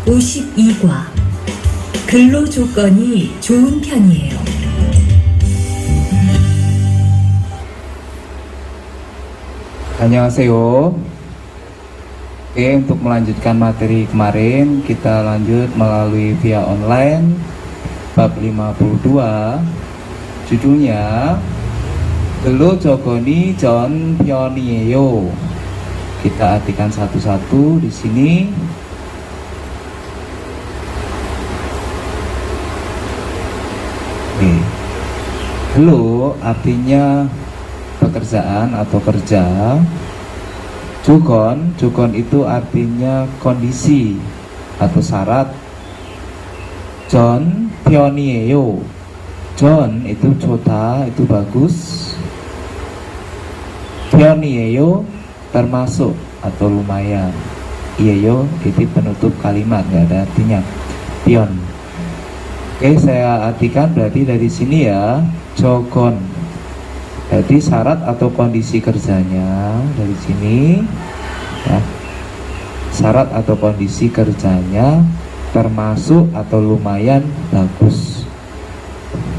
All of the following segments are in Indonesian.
52과 근로 조건이 좋은 편이에요. Annyeonghaseyo. Oke, untuk melanjutkan materi kemarin, kita lanjut melalui via online bab 52. Judulnya Gelo Jogoni Jon Pyonieyo. Kita artikan satu-satu di sini. Oke. Gelo artinya pekerjaan atau kerja. Jugon itu artinya kondisi atau syarat. Jon Pyonieyo. Jon itu 좋다, itu bagus. Pyonieyo termasuk atau lumayan. Iyeyo itu penutup kalimat, nggak ada artinya. Pion. Oke, saya artikan berarti dari sini ya. Jogon. Jadi syarat atau kondisi kerjanya dari sini ya. Syarat atau kondisi kerjanya termasuk atau lumayan bagus.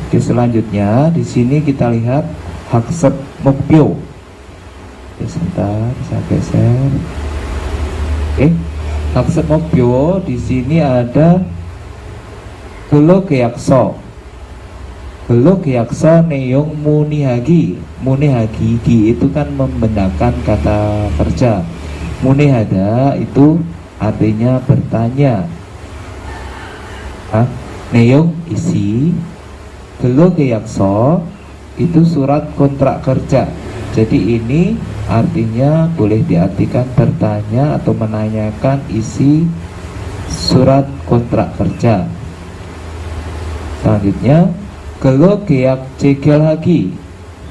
Oke, selanjutnya di sini kita lihat haksep mokpyo. Oke, sebentar saya geser. Oke, haksep mokpyo di sini ada gelo keakso. Gelo keakso neong munihagi. Munihagi itu kan membenarkan kata kerja. Munihada itu artinya bertanya. Neong isi. Gelo keakso itu surat kontrak kerja. Jadi ini artinya boleh diartikan bertanya atau menanyakan isi surat kontrak kerja. Selanjutnya gelo keak cegel hagi.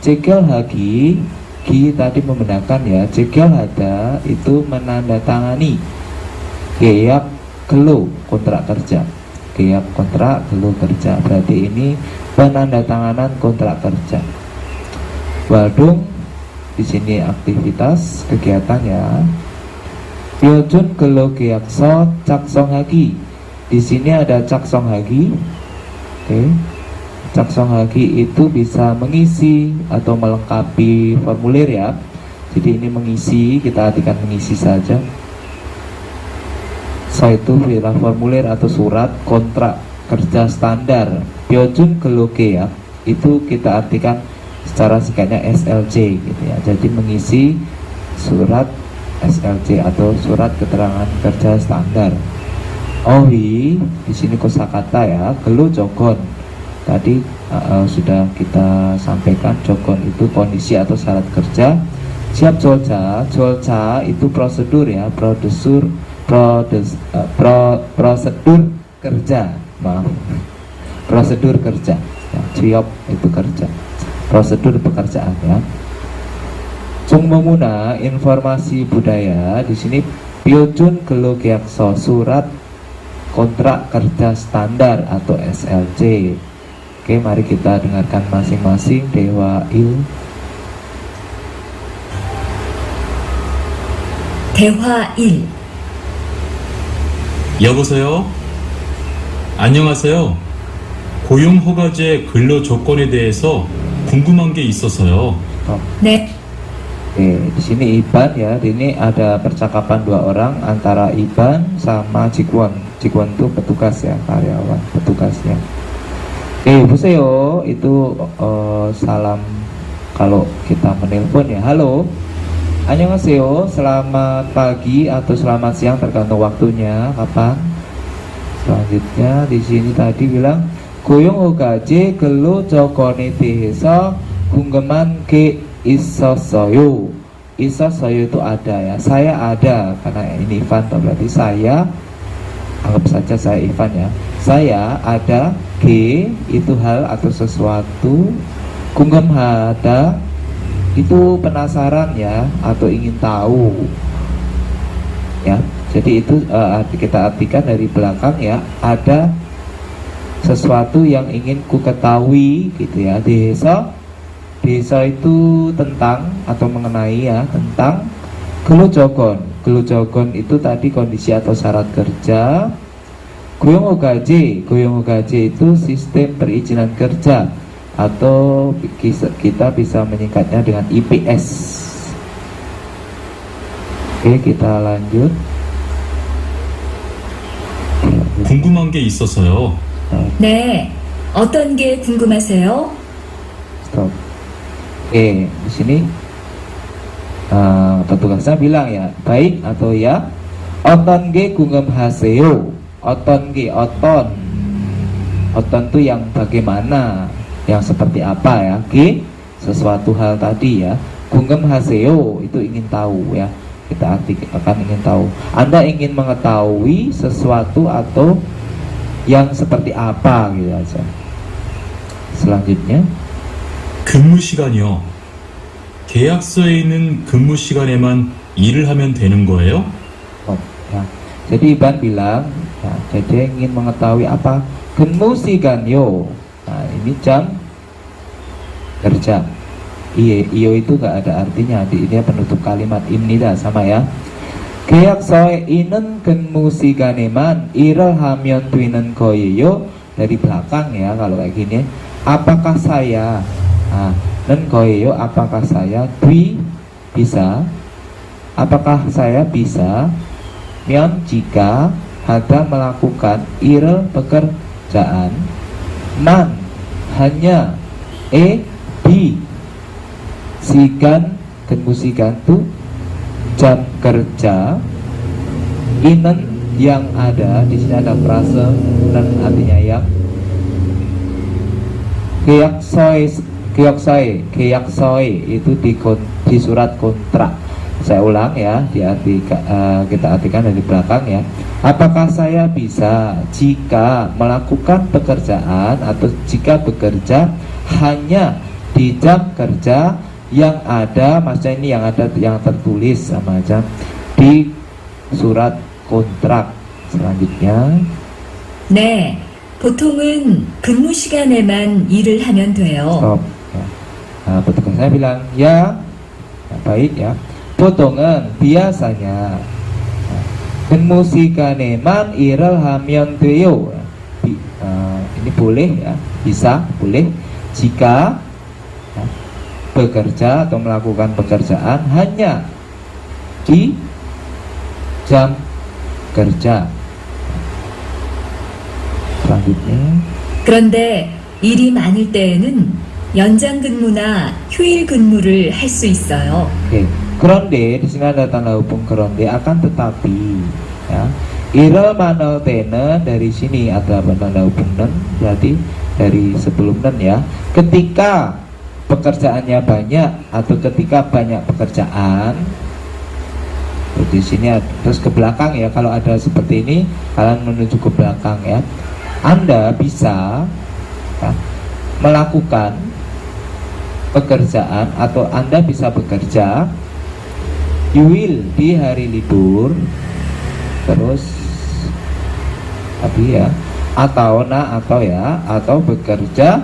Cegel hagi, gi tadi membenarkan ya. Cegel hada itu menandatangani. Keak gelo kontrak kerja. Keak kontrak gelo kerja. Berarti ini penandatanganan kontrak kerja. Wadung di sini aktivitas kegiatannya. Pyojun gelo keakso caksong hagi. Di sini ada caksong hagi. Oke. Caksong hagi itu bisa mengisi atau melengkapi formulir ya. Jadi ini mengisi, kita artikan mengisi saja. So itu adalah formulir atau surat kontrak kerja standar. Pyojun geloke ya, itu kita artikan secara singkatnya SLC gitu ya. Jadi mengisi surat SLC atau surat keterangan kerja standar. Owi di sini kosakata ya, gelo jogon. Tadi sudah kita sampaikan jogon itu kondisi atau syarat kerja. Siap jolca itu prosedur ya, prosedur kerja, maaf, prosedur kerja ya, siap itu kerja, prosedur pekerjaan ya. Jungmomuna informasi budaya di sini. Pyojun gelo keakso surat kontrak kerja standar atau SLC. Oke, mari kita dengarkan masing-masing. Dewa Il. 대화 1. 여보세요? 안녕하세요. 고용 허가제 근로 조건에 대해서 궁금한 게 있어서요. 네. Oke, di sini Iban ya. Ini ada percakapan dua orang antara Iban sama Jigwon. Jigwon itu petugas ya, karyawan petugasnya. Boseyo itu salam kalau kita menelpon ya. Halo. Annyeonghaseyo, selamat pagi atau selamat siang tergantung waktunya kapan. Selanjutnya di sini tadi bilang 고용 허가제 근로 조건에 대해서 궁금한 게 있었어요. 있었어요 itu ada ya. Saya ada, karena ini Ivan berarti saya, anggap saja saya Ivan ya. Saya ada. G itu hal atau sesuatu. 궁금하다 itu penasaran ya, atau ingin tahu ya. Jadi itu kita artikan dari belakang ya, ada sesuatu yang ingin ku ketahui gitu ya. Desa itu tentang atau mengenai ya, tentang gelojogon. Gelojogon itu tadi kondisi atau syarat kerja. Goyong-hogaje itu sistem perizinan kerja atau kita bisa menyingkatnya dengan IPS. Oke, kita lanjut. 궁금한 게 있어서요. 네, 어떤 게 궁금하세요? Stop. Oke, di sini petugasnya bilang ya, baik atau ya. Oton ge gungem haseo. Oton ge oton. Oton tuh yang bagaimana, yang seperti apa ya? Ge sesuatu hal tadi ya. Gungem haseo itu ingin tahu ya. Kita akan ingin tahu. Anda ingin mengetahui sesuatu atau yang seperti apa gitu aja. Selanjutnya 근무 시간이요. 계약서에 있는 근무 시간에만 일을 하면 되는 거예요? ya. Jadi Iban bilang ya, jadi ingin mengetahui apa genmusiganyo. Nah ini jam kerja. Iyo itu gak ada artinya, ini penutup kalimat imnida sama ya. Keaksoe inen genmusiganeman irel hamyon twinen koyeyo. Dari belakang ya kalau kayak gini. Apakah saya nen koyeyo, apakah saya bisa, apakah saya bisa myon jika ada melakukan irel pekerjaan man hanya di sigan genmusigan tuh jam kerja inen yang ada di sini ada frase dan artinya yang keyaksoi itu di surat kontrak. Saya ulang ya, kita artikan dari belakang ya. Apakah saya bisa jika melakukan pekerjaan atau jika bekerja hanya di jam kerja yang ada, maksudnya ini yang tertulis sama aja di surat kontrak. Selanjutnya 네, 보통은 근무 시간에만 일을 하면 돼요. stop ya. Petugas saya bilang ya, baik ya. Potongan biasanya genmusiganeman irel hamyon deyo. Ini boleh ya, bisa boleh jika bekerja atau melakukan pekerjaan hanya di jam kerja. Selanjutnya 그런데 일이 많을 때에는 연장 근무나 휴일 근무를 할 수 있어요. oke. Keronde di sini ada tanda hubung keronde akan tetapi ya. Irel manel tene dari sini ada tanda hubung nen, berarti dari sebelum nen ya. Ketika pekerjaannya banyak atau ketika banyak pekerjaan, di sini terus ke belakang ya. Kalau ada seperti ini kalian menuju ke belakang ya. Anda bisa ya, melakukan pekerjaan atau Anda bisa bekerja yuil di hari libur, terus tapi ya atau bekerja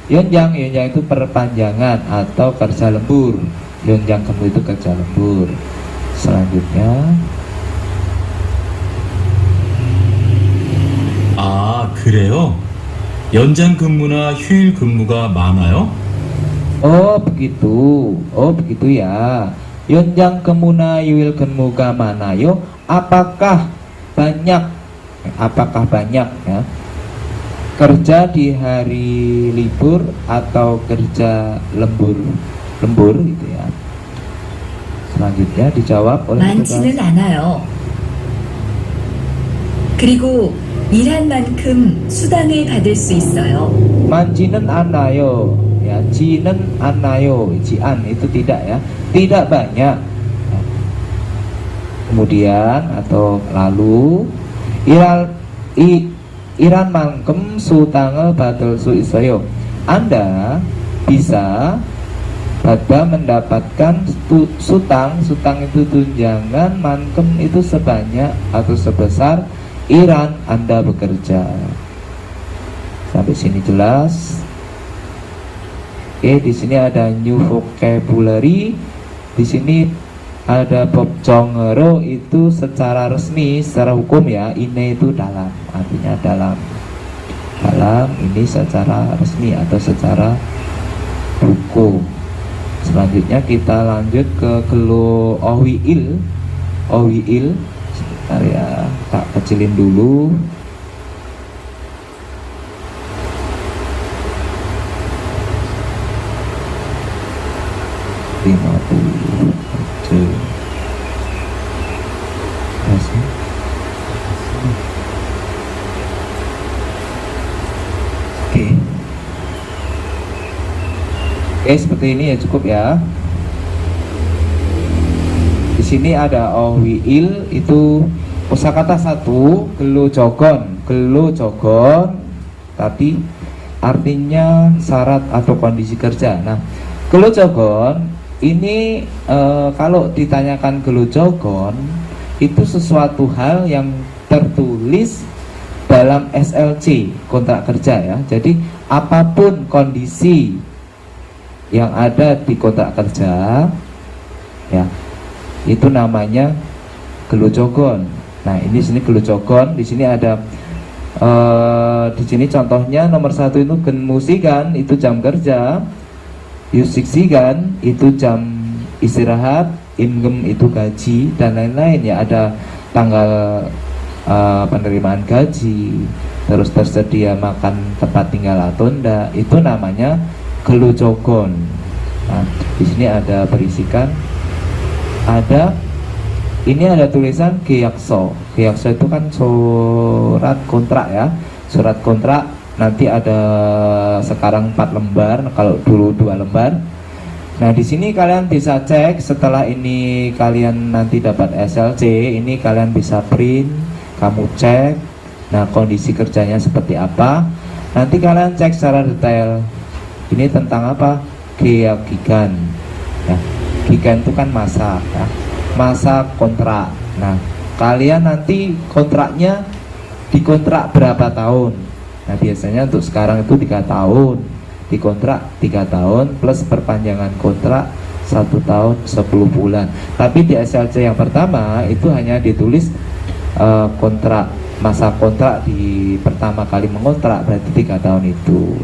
yonjang itu perpanjangan atau kerja lembur. Yonjang kamu itu kerja lembur. Selanjutnya 아, 그래요? 연장 근무나 휴일 근무가 많아요? oh begitu ya. Yonjang kemuna yuil kemuga manayo. Apakah banyak ya kerja di hari libur atau kerja lembur gitu ya. Selanjutnya dijawab oleh 많지는 않아요. 그리고 일한 만큼 수당을 받을 수 있어요. Manjinen anayo ya, jinen anayo, jian itu tidak ya, tidak banyak. Kemudian atau lalu iran mangkem sutangel badal su isoyo. Anda bisa mendapatkan sutang itu tunjangan, mangkem itu sebanyak atau sebesar iran Anda bekerja. Sampai sini jelas. Oke, di sini ada new vocabulary. Di sini Ada Bokjongero itu secara resmi, secara hukum ya, ine itu dalam, artinya dalam. Dalam ini secara resmi atau secara hukum. Selanjutnya kita lanjut ke gelo owiil. Owiil, sebentar ya, tak kecilin dulu. Oke, seperti ini ya, cukup ya. Di sini ada owiil itu kosakata satu, gelo jogon. Gelo jogon tadi artinya syarat atau kondisi kerja. Nah, gelo jogon ini kalau ditanyakan gelo jogon itu sesuatu hal yang tertulis dalam SLC, kontrak kerja ya. Jadi apapun kondisi yang ada di kontrak kerja ya, itu namanya gelo jogon. Nah, ini sini gelo jogon, di sini ada di sini contohnya nomor 1 itu genmusikan, itu jam kerja. Yusiksikan itu jam istirahat, ingem itu gaji dan lain-lain ya, ada tanggal penerimaan gaji, terus tersedia makan tempat tinggal atau enggak, itu namanya gelo jogon. Nah, di sini ada berisikan, ini ada tulisan geyakso. Geyakso itu kan surat kontrak ya, surat kontrak. Nanti ada sekarang 4 lembar, kalau dulu 2 lembar. Nah, di sini kalian bisa cek setelah ini kalian nanti dapat SLC, ini kalian bisa print, kamu cek. Nah, kondisi kerjanya seperti apa? Nanti kalian cek secara detail. Ini tentang apa? Gigan. Ya, gigan itu kan masa, ya. Masa kontrak. Nah, kalian nanti kontraknya dikontrak berapa tahun? Nah, biasanya untuk sekarang itu 3 tahun, dikontrak 3 tahun plus perpanjangan kontrak 1 tahun 10 bulan. Tapi di SLC yang pertama itu hanya ditulis kontrak, masa kontrak di pertama kali mengontrak berarti 3 tahun itu.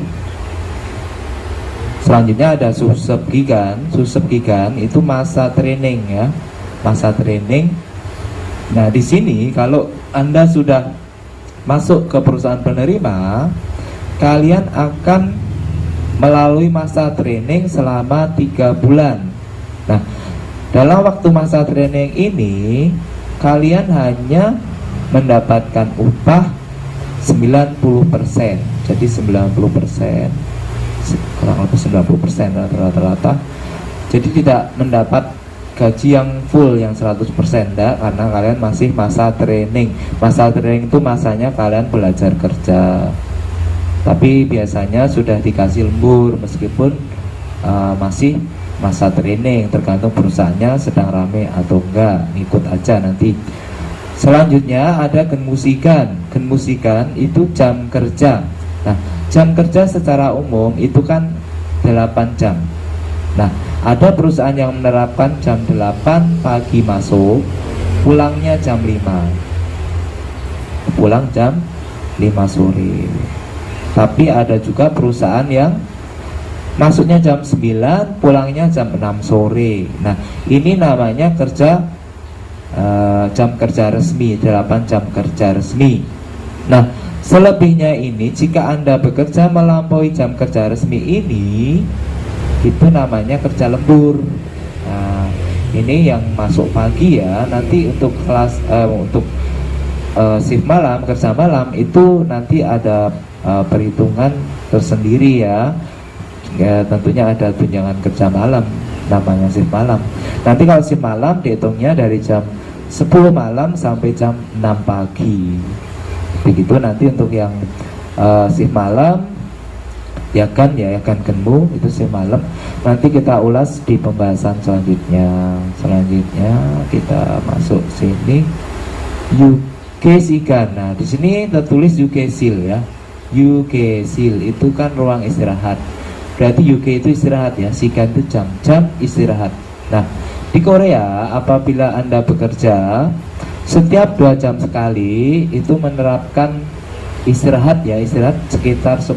Selanjutnya ada susebgigan. Susebgigan itu masa training ya, masa training. Nah, di sini kalau Anda sudah masuk ke perusahaan penerima, kalian akan melalui masa training selama 3 bulan. Nah, dalam waktu masa training ini kalian hanya mendapatkan upah 90%. Jadi 90%, kurang lebih 90% rata-rata. Jadi tidak mendapat gaji yang full yang 100% enggak, karena kalian masih masa training. Masa training itu masanya kalian belajar kerja, tapi biasanya sudah dikasih lembur meskipun masih masa training, tergantung perusahaannya sedang rame atau enggak, ngikut aja nanti. Selanjutnya ada genmusikan. Genmusikan itu jam kerja. Nah, jam kerja secara umum itu kan 8 jam. Nah, ada perusahaan yang menerapkan jam 8 pagi masuk, pulangnya jam 5. Pulang jam 5 sore. Tapi ada juga perusahaan yang masuknya jam 9, pulangnya jam 6 sore. Nah, ini namanya kerja jam kerja resmi, 8 jam kerja resmi. Nah, selebihnya ini jika Anda bekerja melampaui jam kerja resmi ini, itu namanya kerja lembur. Nah, ini yang masuk pagi ya, nanti untuk kelas untuk shift malam, kerja malam itu nanti ada perhitungan tersendiri ya. Ya, tentunya ada tunjangan kerja malam, namanya shift malam. Nanti kalau shift malam dihitungnya dari jam 10 malam sampai jam 6 pagi. Begitu nanti untuk yang shift malam ya kan genmu itu shift malam. Nanti kita ulas di pembahasan selanjutnya. Selanjutnya kita masuk sini UK Sigan. Nah, di sini tertulis UK Sil ya. UK Sil itu kan ruang istirahat. Berarti UK itu istirahat ya. Sigan itu jam-jam istirahat. Nah, Di Korea, apabila Anda bekerja, setiap 2 jam sekali itu menerapkan istirahat ya, istirahat sekitar 10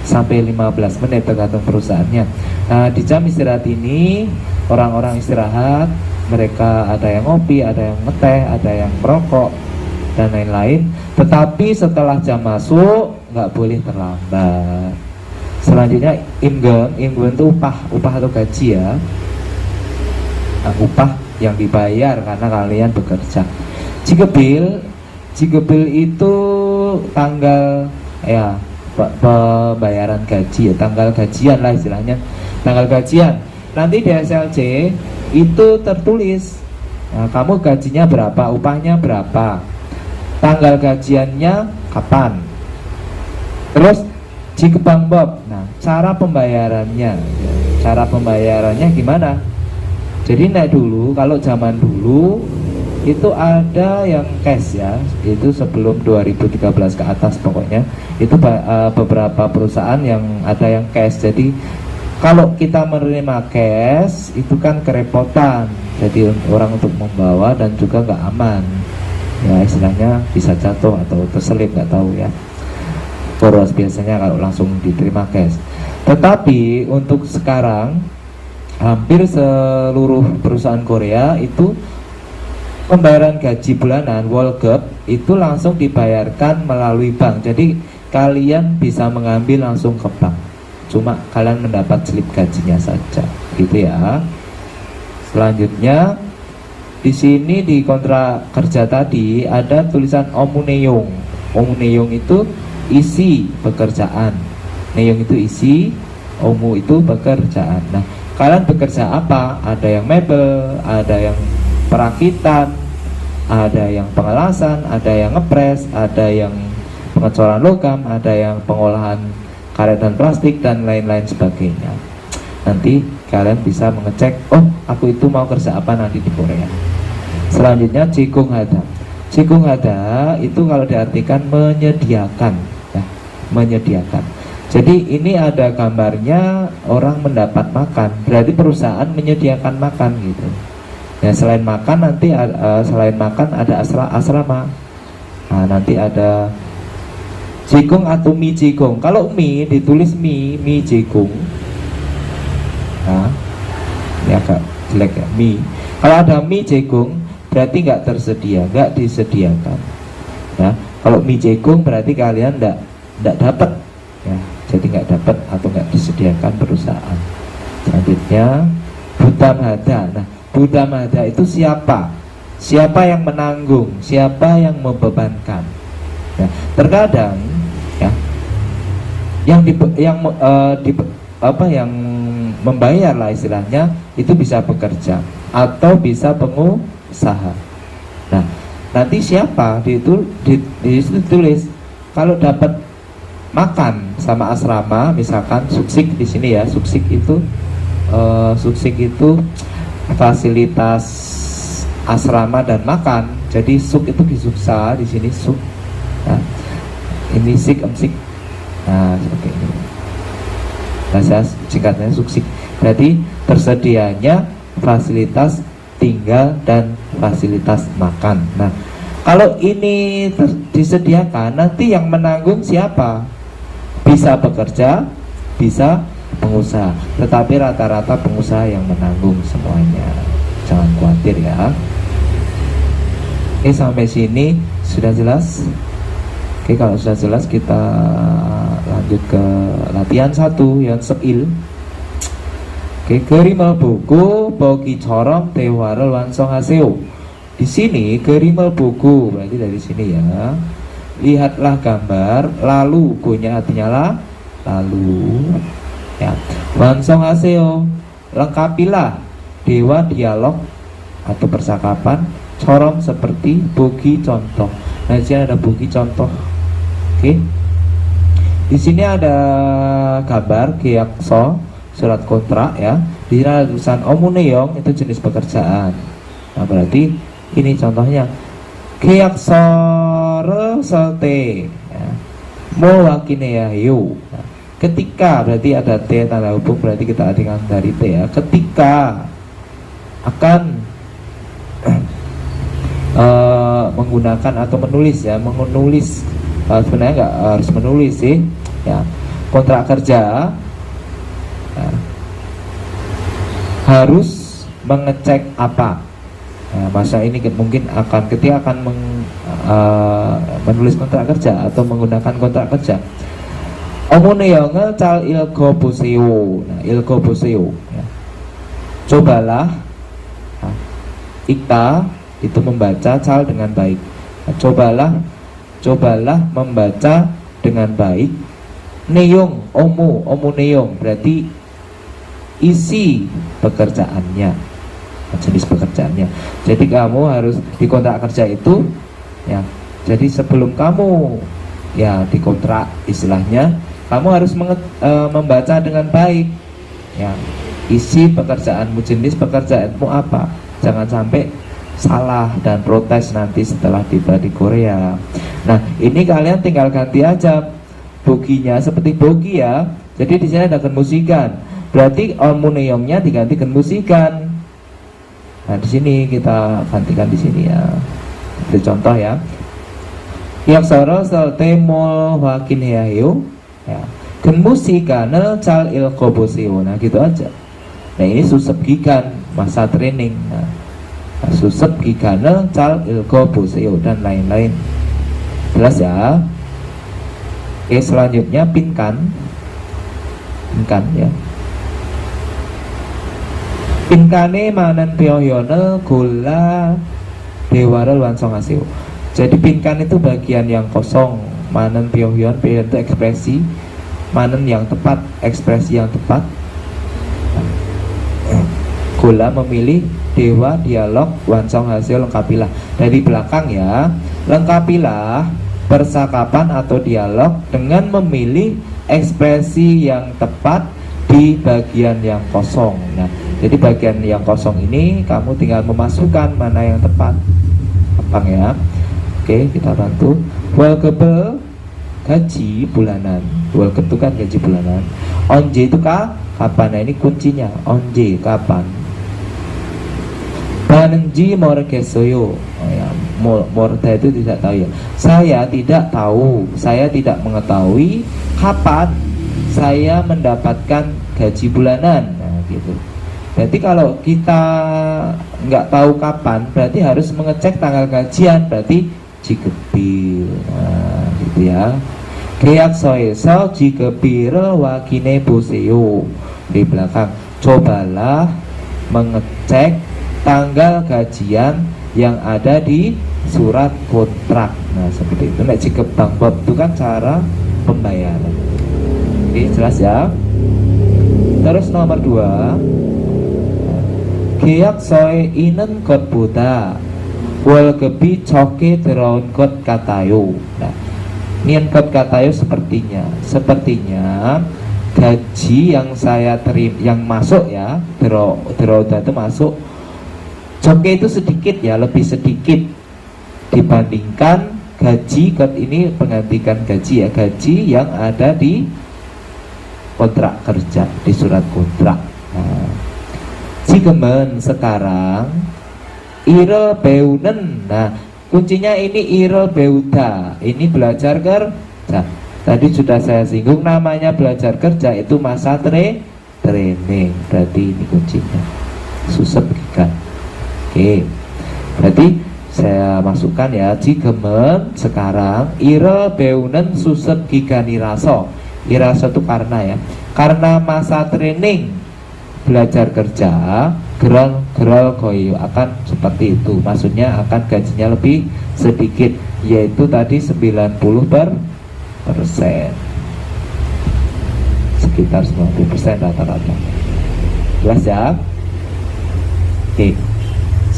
sampai 15 menit tergantung perusahaannya. Nah, di jam istirahat ini orang-orang istirahat, mereka ada yang ngopi, ada yang ngeteh, ada yang merokok dan lain-lain. Tetapi setelah jam masuk nggak boleh terlambat. Selanjutnya imgeum itu upah atau gaji ya. Nah, upah yang dibayar karena kalian bekerja. Jigebil itu tanggal ya pembayaran gaji ya, tanggal gajian lah istilahnya, tanggal gajian. Nanti di SLC itu tertulis, nah, kamu gajinya berapa, upahnya berapa, tanggal gajiannya kapan. Terus Jigebangbop, nah cara pembayarannya gimana? Jadi dulu, kalau zaman dulu itu ada yang cash ya, itu sebelum 2013 ke atas pokoknya, itu beberapa perusahaan yang ada yang cash. Jadi kalau kita menerima cash itu kan kerepotan, jadi orang untuk membawa dan juga nggak aman ya, istilahnya bisa jatuh atau terselip, nggak tahu ya. Boros biasanya kalau langsung diterima cash. Tetapi untuk sekarang hampir seluruh perusahaan Korea itu pembayaran gaji bulanan Wolgap itu langsung dibayarkan melalui bank. Jadi kalian bisa mengambil langsung ke bank. Cuma kalian mendapat slip gajinya saja, gitu ya. Selanjutnya di sini di kontrak kerja tadi ada tulisan omuneyong. Omuneyong itu isi pekerjaan. Neyong itu isi, omu itu pekerjaan. Nah, kalian bekerja apa? Ada yang mebel, ada yang perakitan, ada yang pengelasan, ada yang ngepres, ada yang pengecoran logam, ada yang pengolahan karet dan plastik dan lain-lain sebagainya. Nanti kalian bisa mengecek, oh aku itu mau kerja apa nanti di Korea. Selanjutnya Jikung Hada. Jikung Hada itu kalau diartikan menyediakan ya, menyediakan. Jadi ini ada gambarnya orang mendapat makan, berarti perusahaan menyediakan makan gitu. Ya, selain makan nanti selain makan ada asrama. Nah, nanti ada jikung atau mie jikung. Kalau mie ditulis mie jikung. Nah, ini agak jelek ya, mie. Kalau ada mie jikung berarti nggak tersedia, nggak disediakan. Ya, kalau mie jikung berarti kalian nggak dapat. Ya, jadi nggak dapat atau nggak disediakan perusahaan. Selanjutnya Budam Hada. Nah, Budam Hada itu siapa? Siapa yang menanggung? Siapa yang membebankan? Ya, terkadang ya, yang membayar lah istilahnya itu bisa pekerja atau bisa pengusaha. Nah, nanti siapa di situ tulis kalau dapat makan sama asrama, misalkan suksik di sini ya, suksik itu fasilitas asrama dan makan. Jadi suk itu disuksa, di sini suk. Nah, ini sik emsik. Nah, seperti ini. Bahasa singkatnya suksik. Berarti tersedianya fasilitas tinggal dan fasilitas makan. Nah, kalau ini disediakan, nanti yang menanggung siapa? Bisa pekerja, bisa pengusaha. Tetapi rata-rata pengusaha yang menanggung semuanya. Jangan khawatir ya. Oke, sampai sini sudah jelas? Oke, kalau sudah jelas kita lanjut ke latihan 1 yang sepil. Oke, gerimal buku bogi corong tewarel wansong haseo. Di sini gerimal buku berarti dari sini ya. Lihatlah gambar, lalu gunya artinya lalu ya. Wansong haseo, lengkapilah dewa dialog atau percakapan. Corong seperti bogi contoh. Nah, di sini ada bogi contoh. Oke. Di sini ada gambar geakso surat kontrak ya. Di sini ada tulisan omuneyong itu jenis pekerjaan. Nah, berarti ini contohnya geaksore selte ya. Mo wakine ya yu. Nah, ketika berarti ada t tanda hubung, berarti kita artikan dari t ya. Ketika akan menggunakan atau menulis ya, sebenarnya nggak harus menulis sih ya, kontrak kerja ya, harus mengecek apa. Nah, masa ini mungkin akan ketika akan menulis kontrak kerja atau menggunakan kontrak kerja, omone yo ngecal ilgo boseo. Nah, ilgo boseo ya. Cobalah ikta itu membaca cal dengan baik. Nah, cobalah membaca dengan baik. Neyong omu neyong berarti isi pekerjaannya, jenis pekerjaannya. Jadi kamu harus di kontrak kerja itu ya, jadi sebelum kamu ya dikontrak istilahnya, kamu harus membaca dengan baik ya, isi pekerjaanmu, jenis pekerjaanmu apa. Jangan sampai salah dan protes nanti setelah tiba di Korea. Nah, ini kalian tinggal ganti aja boginya seperti bogi ya. Jadi di sini ada genmusikan, berarti almuneyongnya diganti genmusikan. Nah, di sini kita gantikan di sini ya. Beri contoh ya. Yaksara salte mol wakin heayo ya. Genmusikane cal ilkoboseo. Nah, gitu aja. Nah, ini susep gigan masa training. Nah, susep gigane cal ilkoboseo dan lain-lain. Jelas ya. Oke, selanjutnya pinkan ya. Pinkane manan pyohyone gola dewarel wansong aseo. Jadi pinkan itu bagian yang kosong, manan pyohyon itu ekspresi, manan yang tepat, ekspresi yang tepat. Gola memilih, dewa dialog, wansong hasil lengkapilah. Dari belakang ya, lengkapilah percakapan atau dialog dengan memilih ekspresi yang tepat di bagian yang kosong. Nah, jadi bagian yang kosong ini kamu tinggal memasukkan mana yang tepat. Gampang ya. Oke, kita bantu. Welkebel gaji bulanan. Welkeb itu kan gaji bulanan. Onje itu kapan? Nah, ini kuncinya. Onje kapan? Banenji morgesoyo. Oh ya, morda itu tidak tahu ya. Saya tidak tahu, saya tidak mengetahui kapan saya mendapatkan gaji bulanan. Nah, gitu. Berarti kalau kita nggak tahu kapan, berarti harus mengecek tanggal gajian, berarti jikepil. Nah, gitu ya. Keyak soeso jikepil wakine boseo. Di belakang, cobalah mengecek tanggal gajian yang ada di surat kontrak. Nah, seperti itu. Nek jika bank bob itu kan cara pembayaran. Oke, jelas ya. Terus nomor 2, keyak soe inen kot buta wal kebi coke teron kot katayo. Nah, nien kot katayo sepertinya gaji yang saya terima, yang masuk ya, teroda itu masuk. Coke itu sedikit ya, lebih sedikit dibandingkan gaji. Kot ini menggantikan gaji ya, gaji yang ada di kontrak kerja, di surat kontrak. Nah, Cigemen sekarang irel beunen. Nah, kuncinya ini irel beuda. Ini belajar kerja. Tadi sudah saya singgung, namanya belajar kerja itu masa training. Berarti ini kuncinya. Susep gigan. Oke, berarti saya masukkan ya, jigemen sekarang ire beunen susep gigani raso. Iraso itu karena ya, karena masa training belajar kerja gerol koyo akan seperti itu. Maksudnya akan gajinya lebih sedikit, yaitu tadi 90%, sekitar 90% rata-rata. Jelas ya? Oke.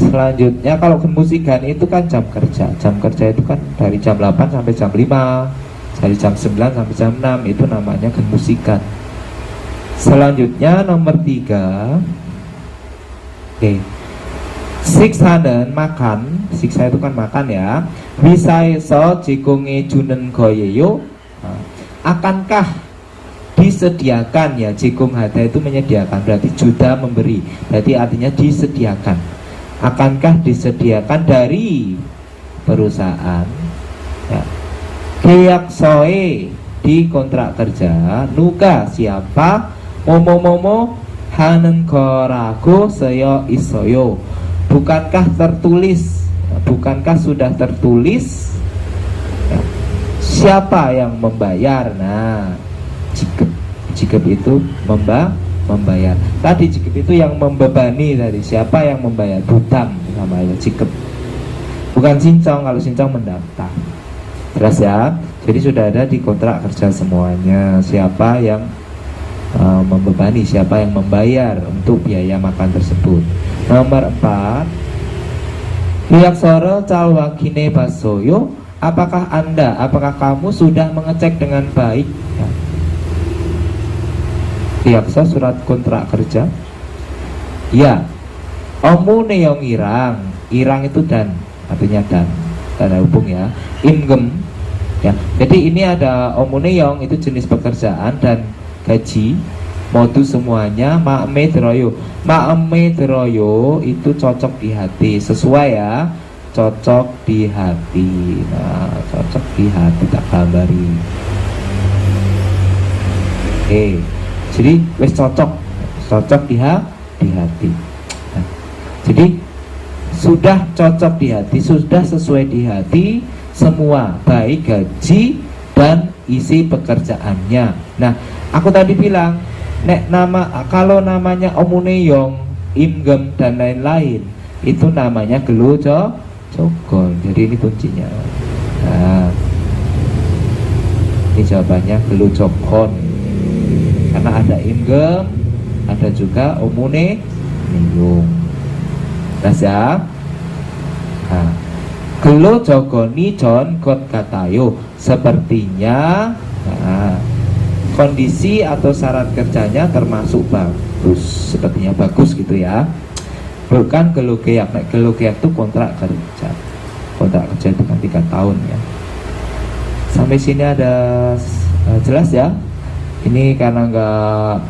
Selanjutnya kalau kemusikan itu kan jam kerja. Jam kerja itu kan dari jam 8 sampai jam 5, dari jam 9 sampai jam 6, itu namanya kemusikan. Selanjutnya nomor 3. Oke. Siksanen makan, siksa itu kan makan ya. Wisaeso jikunge junen goyeyo. Akankah disediakan ya, jikung hada itu menyediakan, berarti juda memberi, berarti artinya disediakan. Akankah disediakan dari perusahaan ya. Keaksoe di kontrak kerja, nuga siapa, momo hanen korago seyo isoyo, bukankah tertulis, bukankah sudah tertulis ya, siapa yang membayar. Nah, jikep itu membayar. Tadi jikep itu yang membebani, tadi siapa yang membayar, hutang namanya jikep, bukan sincong. Kalau sincong mendaftar. Jelas ya. Jadi sudah ada di kontrak kerja semuanya siapa yang membebani, siapa yang membayar untuk biaya makan tersebut. Nomor 4, Riyaksoro calwakine basoyo, apakah kamu sudah mengecek dengan baik ya. Riaksa surat kontrak kerja ya. Omune yang irang itu dan, artinya dan, tanda hubung ya. Imgem ya. Jadi ini ada omuneyong itu jenis pekerjaan dan gaji modus semuanya. Ma'me deroyo itu cocok di hati, sesuai ya, cocok di hati. Nah, cocok di hati tak gambari. Jadi wis cocok di hati. Nah, jadi sudah cocok di hati, sudah sesuai di hati semua, baik gaji dan isi pekerjaannya. Nah, aku tadi bilang, kalau namanya omuneyong, imgem dan lain-lain, itu namanya gelojogon. Jadi ini kuncinya. Nah, ini jawabannya gelojogon. Karena ada imgem, ada juga omuneyong. Nah, ya. Nah, gelo jogoni jon kot katayo, sepertinya kondisi atau syarat kerjanya termasuk bagus, sepertinya bagus gitu ya. Bukan gelo keyak, gelo keyak itu kontrak kerja itu kan 3 tahun ya. Sampai sini ada jelas ya. Ini karena nggak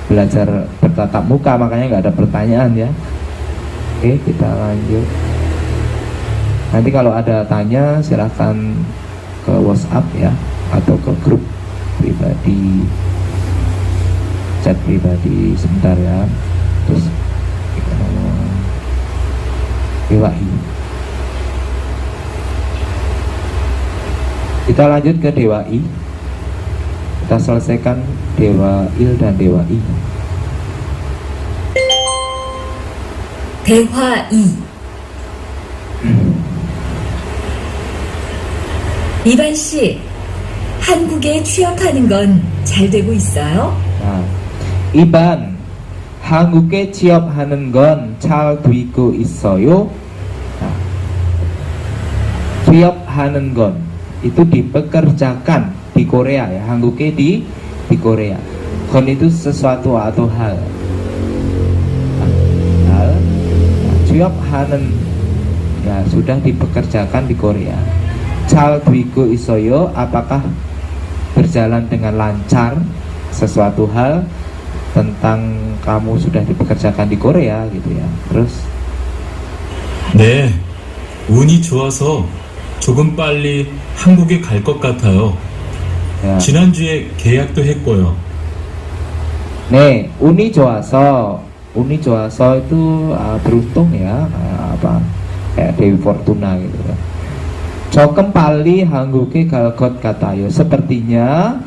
belajar bertatap muka, makanya nggak ada pertanyaan ya. Oke, kita lanjut. Nanti kalau ada tanya silahkan ke WhatsApp ya, atau ke grup pribadi, chat pribadi sebentar ya. Terus Dewa-i. Kita lanjut ke Dewa-i. Kita selesaikan Dewa-il dan Dewa-i. 대화 2. 이반 씨, 한국에 취업하는 건 잘 되고 있어요? Nah, Iban, 한국에 취업하는 건 잘 되고 있어요? Nah, 취업하는 건 itu dipekerjakan di Korea ya, 한국에 di Korea. Kon itu sesuatu atau hal. 취업하는 ya sudah dipekerjakan di Korea. 잘 되고 있어요, apakah berjalan dengan lancar sesuatu hal tentang kamu sudah dipekerjakan di Korea gitu ya. Terus 네, 운이 좋아서 조금 빨리 한국에 갈 것 같아요. ya. 지난주에 계약도 했고요. 네, 운이 좋아서 itu beruntung ya, kayak apa, kayak Dewi Fortuna gitu ya. Jokem pali hangguke galgot katayo, sepertinya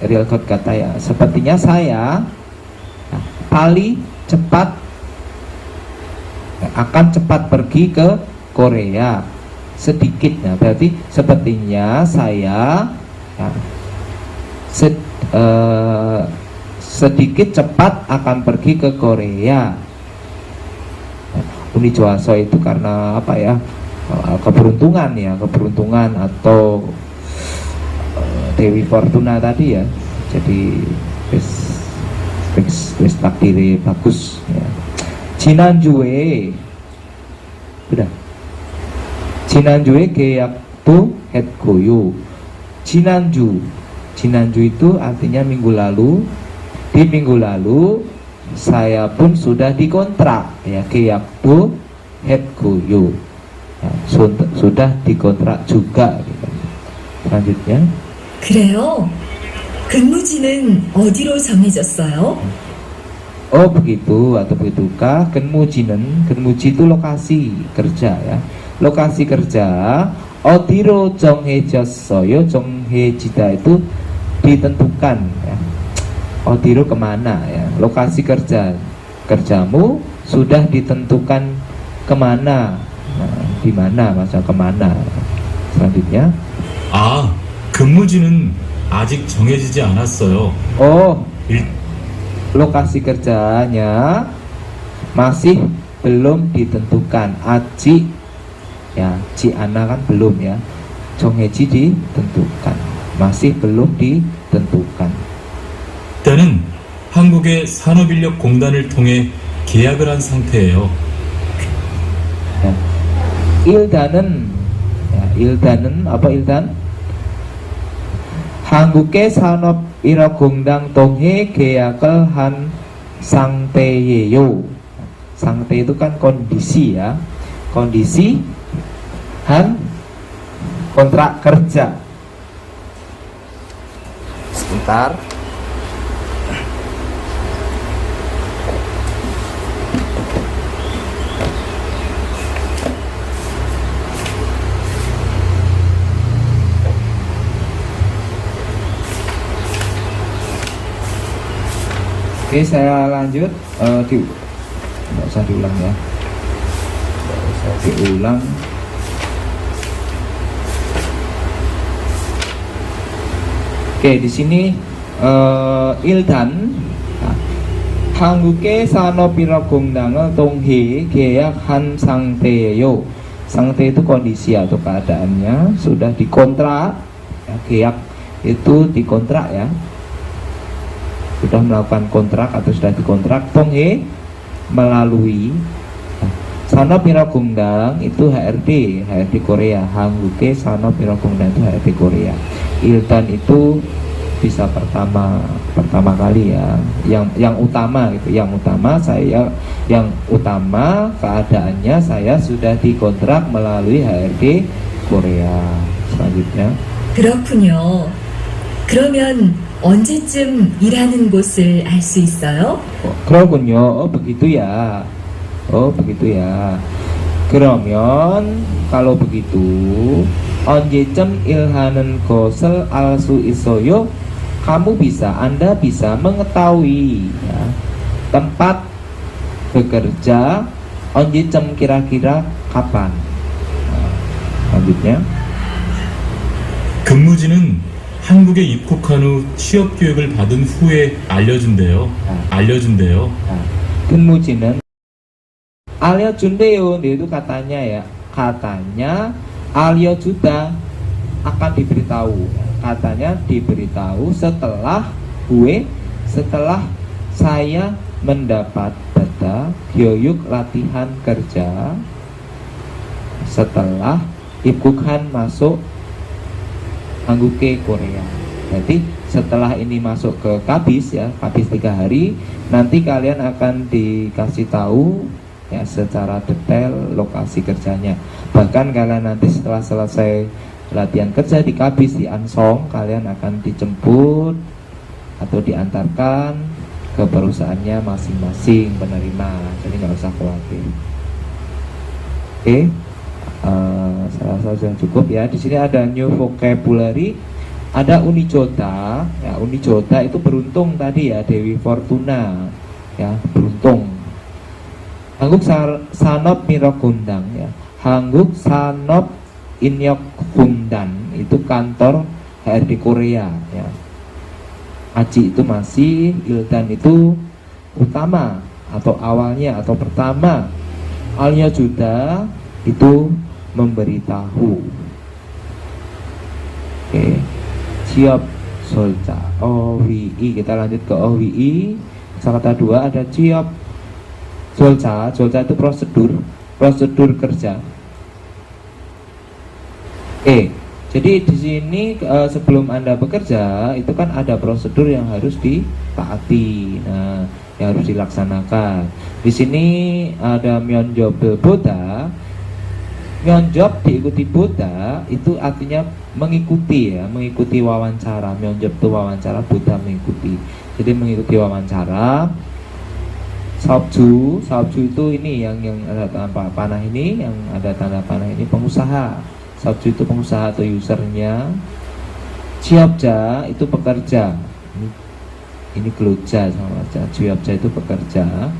real god kata ya, sepertinya saya pali cepat akan cepat pergi ke Korea sedikit. Nah, berarti sepertinya saya ya, sedikit cepat akan pergi ke Korea. Uni Joaso itu karena apa ya, keberuntungan ya, keberuntungan atau Dewi Fortuna tadi ya. Jadi wis takdiri bagus ya. Jinanjue udah, Jinanjue keyak tu het goyo. Jinanju Jinanju itu artinya minggu lalu. Di minggu lalu saya pun sudah dikontrak ya, 계약도 했고요. Ya, sudah dikontrak juga gitu. Selanjutnya 그래요? 근무지는 어디로 정해졌어요? oh begitu atau begitukah. 근무지 itu lokasi kerja ya, lokasi kerja. 어디로 정해졌어요? 정해지다 itu ditentukan ya. 어디로 kemana ya, lokasi kerjamu sudah ditentukan kemana. Nah, di mana masa kemana. Selanjutnya 아, 근무지는 아직 정해지지 않았어요. oh 일, lokasi kerjanya masih belum ditentukan. 아직 ya, 지않아 kan belum ya. 정해지 ditentukan, masih belum ditentukan. 일단은 한국의 산업인력공단을 통해 계약을 한 상태예요. Ya. 일단은 ya, 일단은 apa 일단? 한국의 산업인력공단 통해 계약을 한 상태예요. 상태 itu kan kondisi ya, kondisi han kontrak kerja. Sebentar. Oke, saya lanjut. Nggak usah diulang ya, nggak usah diulang. Oke, di sini 일단 한국의 산업인력공단을 통해 계약한 상태예요. 상태 itu kondisi atau keadaannya, sudah dikontrak ya, 계약 itu dikontrak ya, sudah melakukan kontrak atau sudah dikontrak. 통해 melalui. 산업인력공단 itu HRD Korea. 한국의 산업인력공단 itu HRD Korea. 일단 itu bisa pertama kali ya, yang utama gitu, yang utama keadaannya saya sudah dikontrak melalui HRD Korea. Selanjutnya 그렇군요. 그러면 언제쯤 일하는 곳을 알 수 있어요? 그러군요. begitu ya. begitu ya. 그러면 kalau begitu 언제쯤 일하는 곳을 알 수 있어요? Anda bisa mengetahui ya, tempat bekerja 언제쯤 kira-kira kapan. Selanjutnya 근무지는 한국에 입국한 후 취업 교육을 받은 후에 알려준대요. 근무지는 알려준대요. Dia itu katanya ya, katanya 알려주다 akan diberitahu. Katanya diberitahu setelah saya mendapat data 교육 latihan kerja, setelah 입국한 masuk 한국에 Korea. Jadi setelah ini masuk ke kabis ya, kabis 3 hari, nanti kalian akan dikasih tahu ya secara detail lokasi kerjanya. Bahkan kalian nanti setelah selesai latihan kerja di kabis di Ansong, kalian akan dijemput atau diantarkan ke perusahaannya masing-masing penerima. Jadi nggak usah khawatir. Oke, saya rasa sudah cukup ya. Di sini ada new vocabulary, ada Unijoda. Ya, Unijoda itu beruntung tadi ya, Dewi Fortuna ya, beruntung. 한국 산업인력공단 ya, 한국 산업인력공단 itu kantor HRD Korea ya. Aji itu masih, ildan itu utama atau awalnya atau pertama. 알려주다 itu memberitahu. Oke, siap solca. OWI, kita lanjut ke OWI. Kata 2 ada siap solca. Solca itu prosedur kerja. Jadi di sini sebelum Anda bekerja itu kan ada prosedur yang harus ditaati, nah yang harus dilaksanakan. Di sini ada myeonjob boda, myeonjob diikuti boda itu artinya mengikuti ya, mengikuti wawancara. Myeonjob itu wawancara, boda mengikuti. Jadi mengikuti wawancara. Sabju itu ini yang ada tanda panah ini, yang ada tanda panah ini pengusaha. Sabju itu pengusaha atau usernya. Jiobja itu pekerja. Ini geloja sama aja. Jiobja itu pekerja.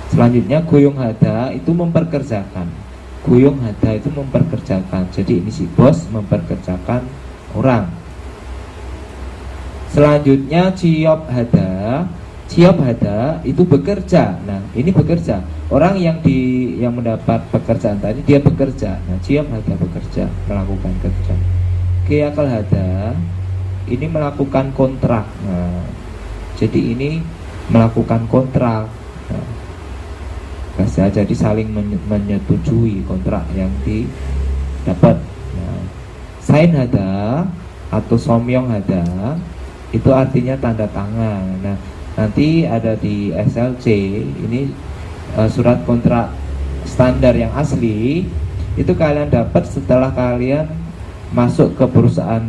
Selanjutnya goyong hada itu memperkerjakan. Goyong hada itu memperkerjakan. Jadi ini si bos memperkerjakan orang. Selanjutnya ciop hada. Ciop hada itu bekerja. Nah, ini bekerja. Orang yang mendapat pekerjaan tadi dia bekerja. Nah, ciop hada bekerja, melakukan kerja. Keakal hada ini melakukan kontrak. Nah, jadi ini melakukan kontrak. Nah, jadi saling menyetujui kontrak yang didapat. Nah, sain hada atau somyong hada itu artinya tanda tangan. Nah, nanti ada di SLC ini surat kontrak standar yang asli itu kalian dapat setelah kalian masuk ke perusahaan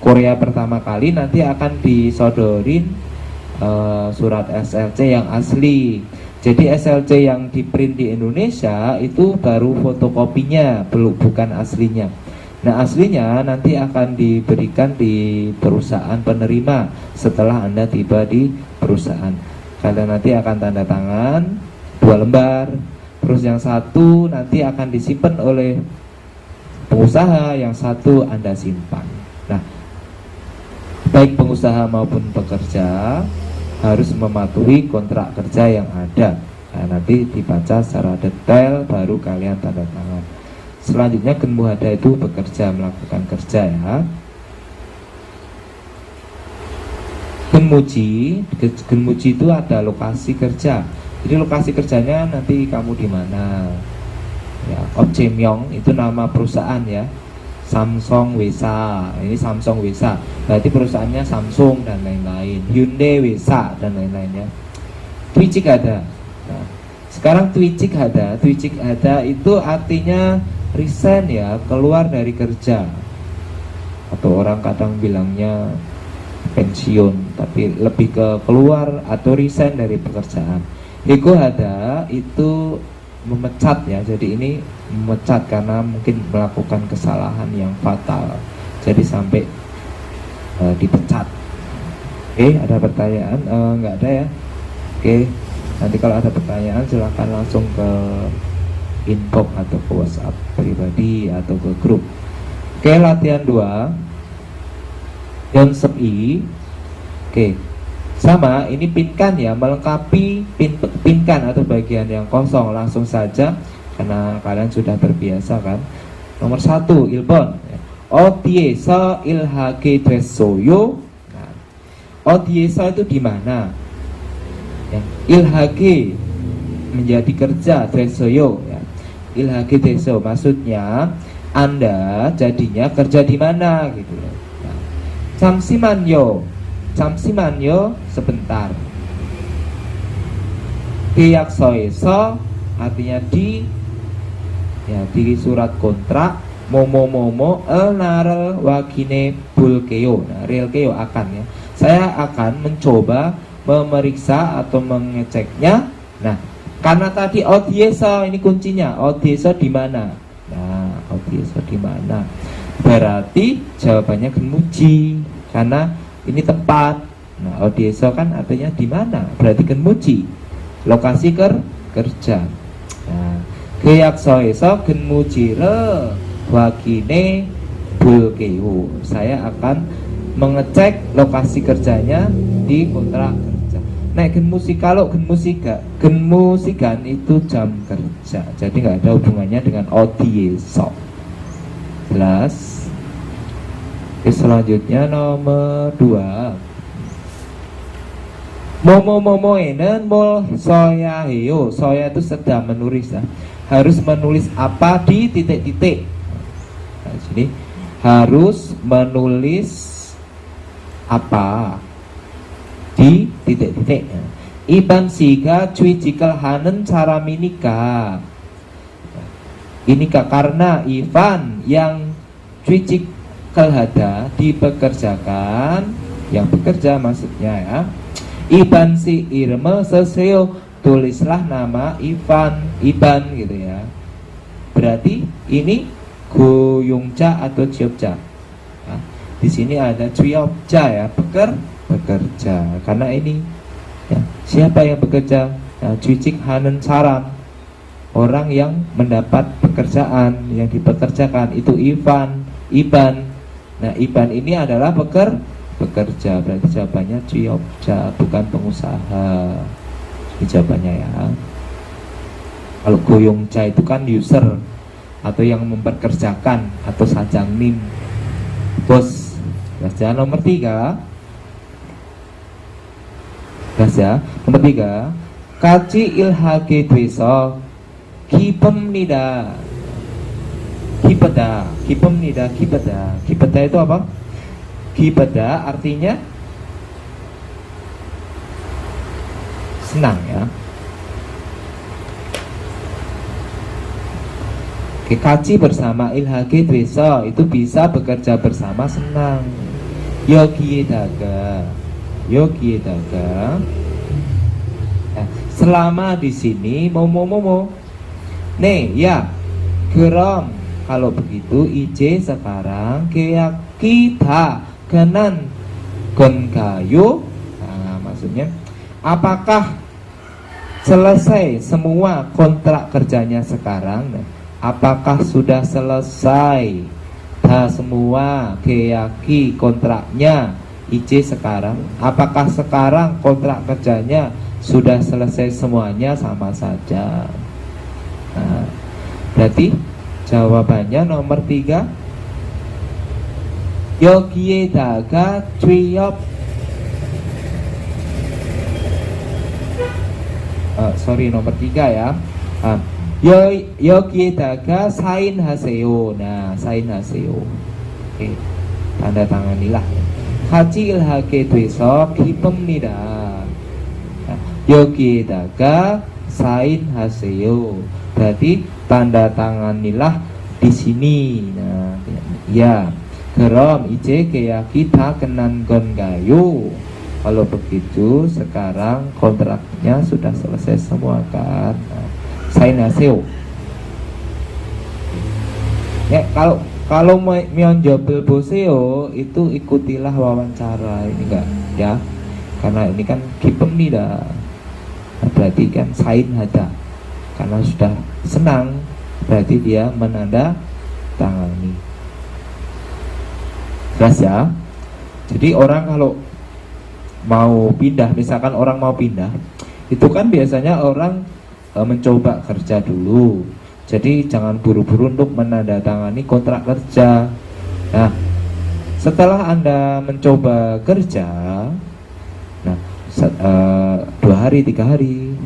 Korea pertama kali, nanti akan disodorin surat SLC yang asli. Jadi SLC yang di print di Indonesia itu baru fotokopinya, bukan aslinya. Nah, aslinya nanti akan diberikan di perusahaan penerima setelah Anda tiba di perusahaan. Kalian nanti akan tanda tangan 2 lembar. Terus yang satu nanti akan disimpan oleh pengusaha, yang satu Anda simpan. Nah, baik pengusaha maupun pekerja harus mematuhi kontrak kerja yang ada. Nah, nanti dibaca secara detail baru kalian tanda tangan. Selanjutnya genmuhada itu bekerja, melakukan kerja ya. Genmuji itu ada lokasi kerja. Jadi lokasi kerjanya nanti kamu di mana? Ya, Opjemyong itu nama perusahaan ya. Samsung Wesa, ini Samsung Wesa. Berarti perusahaannya Samsung dan lain-lain. Hyundai Wesa dan lain-lainnya. Twijik ada. Nah, sekarang Twijik ada itu artinya resign ya, keluar dari kerja. Atau orang kadang bilangnya pensiun, tapi lebih ke keluar atau resign dari pekerjaan. Hiko hada itu memecat ya, jadi ini memecat karena mungkin melakukan kesalahan yang fatal, jadi sampai dipecat. Oke, ada pertanyaan? Nggak ada ya? Oke, nanti kalau ada pertanyaan silahkan langsung ke inbox atau ke WhatsApp pribadi atau ke grup. Oke, latihan 2 Yonsep I. Oke, sama ini pinkan ya, melengkapi pinkan atau bagian yang kosong. Langsung saja karena kalian sudah terbiasa kan. Nomor 1 Ilbon Odiesa ilhage desoyo. Nah, Odiesa itu di mana ya, ilhage menjadi kerja, desoyo ya. Ilhage deso maksudnya Anda jadinya kerja di mana gitu ya. Nah, Camsimanyo sebentar. Kiyaksoeso artinya di surat kontrak. Momo narel wakine bulkeo. Nah, relkeo akan ya. Saya akan mencoba memeriksa atau mengeceknya. Nah, karena tadi Odiesa ini kuncinya. Odiesa di mana? Nah, Odiesa di mana? Berarti jawabannya genmuji karena ini tempat. Nah, Odiesa kan artinya di mana? Berarti genmuji. Lokasi kerja. Nah, Keyaksoeso genmujire wakine bulkeo. Saya akan mengecek lokasi kerjanya di kontrak kerja. Nah, kalau genmusikan itu jam kerja. Jadi nggak ada hubungannya dengan Odiesa. Jelas? Oke, selanjutnya nomor 2. Momo enen mol soya heo. Soya itu sedang menulis ya. Harus menulis apa di titik-titik. Nah, sini harus menulis apa di titik-titik. Iban siga cuy jikal hanen cara minika. Ini karena Ivan yang cuy jikal hada dipekerjakan, yang bekerja maksudnya ya. Iban si irme seseo, tulislah nama Iban gitu ya. Berarti ini goyongca atau ciopca. Nah, di sini ada ciopca ya, bekerja. Karena ini ya, siapa yang bekerja? Nah, cuicik hanen saram, orang yang mendapat pekerjaan, yang dipekerjakan itu Iban. Nah, Iban ini adalah bekerja. Berarti jawabannya ciopca, bukan pengusaha. Ini jawabannya ya. Kalau goyongca itu kan user atau yang memperkerjakan atau sajangnim, bos. Baca nomor 3. Baca nomor 3. Kaci ilhage dweso kipemnida. Kipeda itu apa? Kipeda artinya senang ya. Kaci bersama ilhage dweso itu bisa bekerja bersama senang. Yogi daga. Nah, selama di sini momo. Nih ya, geram. Kalau begitu ije sekarang kayak kita kenan gongayo. Nah, maksudnya apakah selesai semua kontrak kerjanya sekarang? Nah, apakah sudah selesai semua keyaki kontraknya IC sekarang? Apakah sekarang kontrak kerjanya sudah selesai semuanya? Sama saja. Nah, berarti jawabannya nomor 3. Yogie daga triop. Nomor 3 ya. Yogie daga sain haseo. Nah, sain haseo. Oke, tanda tanganilah. Haji ilhage dweso kipemnida. Yogie daga sain haseo. Berarti tanda tanganilah di sini. Nah, ya. Gerom ije kayak kita kenan gongayo. Kalau begitu sekarang kontraknya sudah selesai semua kan. Nah, sain haseo. Ya, kalau mionjobel boseo itu ikutilah wawancara ini enggak ya, karena ini kan kipemnida. Nah, berarti kan sain hada, karena sudah senang berarti dia menanda tangani. Jelas ya. Jadi orang kalau mau pindah, misalkan orang mau pindah, itu kan biasanya orang mencoba kerja dulu. Jadi jangan buru-buru untuk menandatangani kontrak kerja. Nah, setelah Anda mencoba kerja, nah 2 hari 3 hari,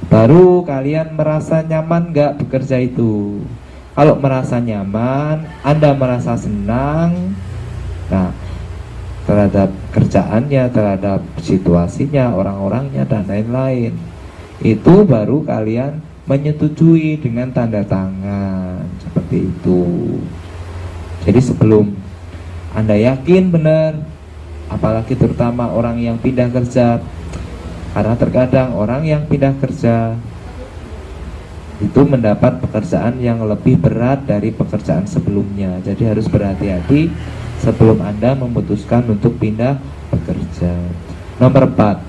baru kalian merasa nyaman nggak bekerja itu. Kalau merasa nyaman, Anda merasa senang, nah terhadap kerjaannya, terhadap situasinya, orang-orangnya dan lain-lain, itu baru kalian menyetujui dengan tanda tangan seperti itu. Jadi sebelum Anda yakin benar, apalagi terutama orang yang pindah kerja, karena terkadang orang yang pindah kerja itu mendapat pekerjaan yang lebih berat dari pekerjaan sebelumnya. Jadi harus berhati-hati sebelum Anda memutuskan untuk pindah bekerja. Nomor 4.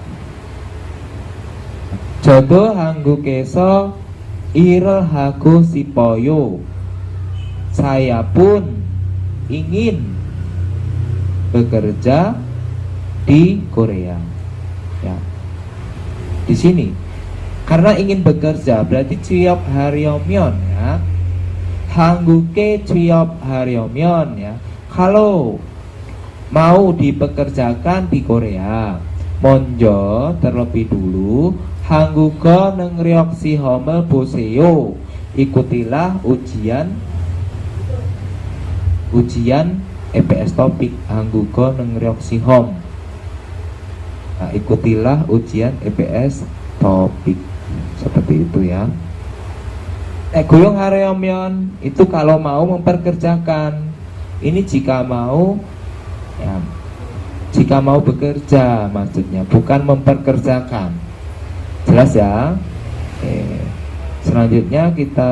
Jodoh hanggu keso irel hago sipoyo. Saya pun ingin bekerja di Korea. Ya. Di sini karena ingin bekerja berarti ciop haryomyon ya. Hangguke ciop haryomyon ya. Kalau mau dipekerjakan di Korea, monjo terlebih dulu hangguko nengriok si homel boseo. Ikutilah ujian EPS topik angguga nengreoksihom. Nah, ikutilah ujian EPS topik seperti itu ya. Goyong hareomyon itu kalau mau memperkerjakan. Ini jika mau ya, jika mau bekerja maksudnya, bukan memperkerjakan. Jelas ya. Selanjutnya kita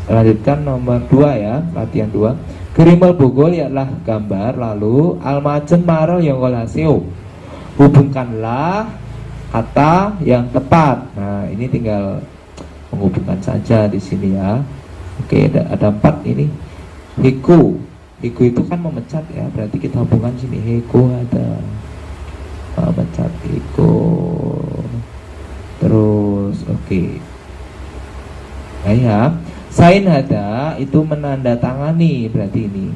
lanjutkan nomor 2 ya, latihan 2. Gerimel bogol ialah gambar, lalu almajen marel yonggol haseo. Hubungkanlah kata yang tepat. Nah, ini tinggal menghubungkan saja di sini ya. Oke, ada 4 ini. Hiku itu kan memecat ya, berarti kita hubungkan sini. Hiku ada memecat hiku. Terus oke. Nah ya, sain hada itu menandatangani, berarti ini.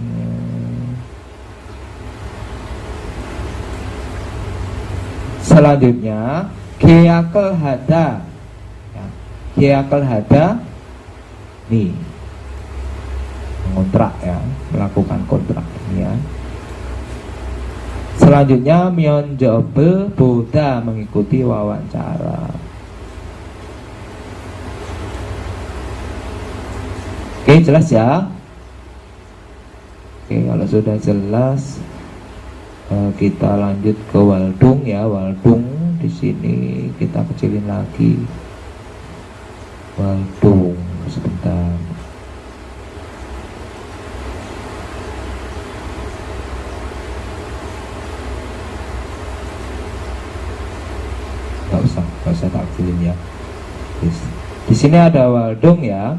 Selanjutnya geakel hada. Geakel hada nih, kontrak ya, melakukan kontrak ini ya. Selanjutnya mion jobe boda mengikuti wawancara. Oke, jelas ya. Oke, kalau sudah jelas kita lanjut ke Waldung ya. Waldung di sini kita kecilin lagi. Waldung sebentar. Nggak usah tak kecilin ya. Di sini ada Waldung ya.